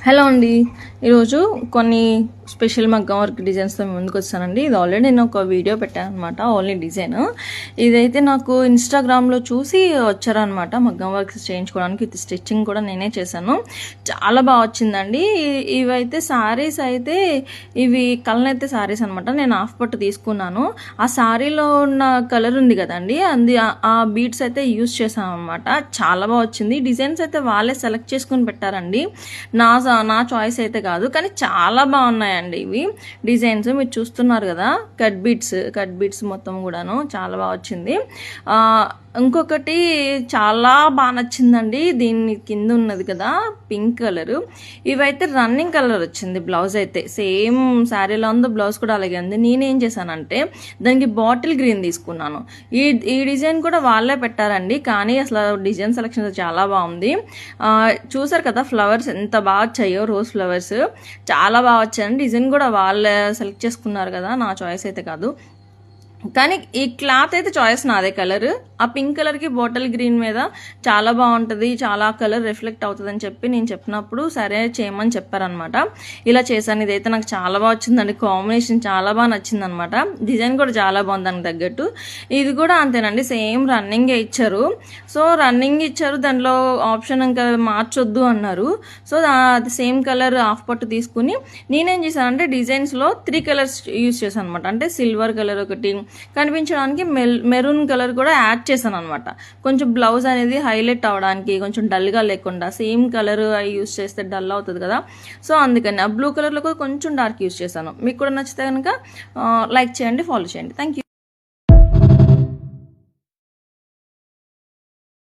Hello అండి. ఈరోజు కొన్ని స్పెషల్ మగ్గం వర్క్ డిజైన్స్తో ముందుకు వచ్చానండి. ఇది ఆల్రెడీ నేను ఒక వీడియో పెట్టాను అనమాట, ఓన్లీ డిజైన్. ఇదైతే నాకు ఇన్స్టాగ్రామ్లో చూసి వచ్చారనమాట మగ్గం వర్క్ చేయించుకోవడానికి. ఇది స్టిచ్చింగ్ కూడా నేనే చేశాను, చాలా బాగా వచ్చిందండి. ఇవైతే శారీస్ అయితే ఇవి కలనైతే శారీస్ అనమాట. నేను హాఫ్ పట్టు తీసుకున్నాను. ఆ శారీలో ఉన్న కలర్ ఉంది కదండి, ఆ బీడ్స్ అయితే యూజ్ చేశాను అనమాట. చాలా బాగా వచ్చింది. డిజైన్స్ అయితే వాళ్ళే సెలెక్ట్ చేసుకుని పెట్టారండి, నా చాయిస్ అయితే కాదు. కానీ చాలా బాగున్నాయండి ఇవి డిజైన్స్. మీరు చూస్తున్నారు కదా, కట్ బీట్స్ మొత్తం కూడాను చాలా బాగా వచ్చింది. ఇంకొకటి చాలా బాగా నచ్చిందండి, దీని కింద ఉన్నది కదా పింక్ కలరు. ఇవైతే రన్నింగ్ కలర్ వచ్చింది. బ్లౌజ్ అయితే సేమ్ శారీలో ఉందో బ్లౌజ్ కూడా అలాగే ఉంది. నేనేం చేశానంటే దానికి బాటిల్ గ్రీన్ తీసుకున్నాను. ఈ డిజైన్ కూడా వాళ్ళే పెట్టారండి, కానీ అసలు డిజైన్ సెలెక్షన్ చాలా బాగుంది. చూసారు కదా ఫ్లవర్స్ ఎంత బాగా వచ్చాయో, రోజ్ ఫ్లవర్స్ చాలా బాగా వచ్చాయండి. డిజైన్ కూడా వాళ్ళే సెలెక్ట్ చేసుకున్నారు కదా, నా చాయిస్ అయితే కాదు. కానీ ఈ క్లాత్ అయితే చాయిస్ నాదే. కలర్ ఆ పింక్ కలర్కి బాటిల్ గ్రీన్ మీద చాలా బాగుంటుంది, చాలా కలర్ రిఫ్లెక్ట్ అవుతుంది అని చెప్పి నేను చెప్పినప్పుడు సరే చేయమని చెప్పారనమాట. ఇలా చేశాను. ఇదైతే నాకు చాలా బాగా వచ్చిందండి, కాంబినేషన్ చాలా బాగా నచ్చింది అనమాట. డిజైన్ కూడా చాలా బాగుంది దానికి తగ్గట్టు. ఇది కూడా అంతేనండి, సేమ్ రన్నింగే ఇచ్చారు. సో రన్నింగ్ ఇచ్చారు, దాంట్లో ఆప్షన్ ఇంకా మార్చొద్దు అన్నారు. సో అది సేమ్ కలర్ హాఫ్ పట్టు తీసుకుని నేనేం చేశానంటే డిజైన్స్లో 3 కలర్స్ యూజ్ చేశాను అనమాట. అంటే సిల్వర్ కలర్ ఒకటి కనిపించడానికి, మెరూన్ కలర్ కూడా యాడ్ చేశాను అనమాట. కొంచెం బ్లౌజ్ అనేది హైలైట్ అవడానికి, కొంచెం డల్గా లేకుండా. సేమ్ కలర్ యూస్ చేస్తే డల్ అవుతుంది కదా, సో అందుకని ఆ బ్లూ కలర్లో కూడా కొంచెం డార్క్ యూస్ చేశాను. మీకు కూడా నచ్చితే కనుక లైక్ చేయండి, ఫాలో చేయండి. Thank you.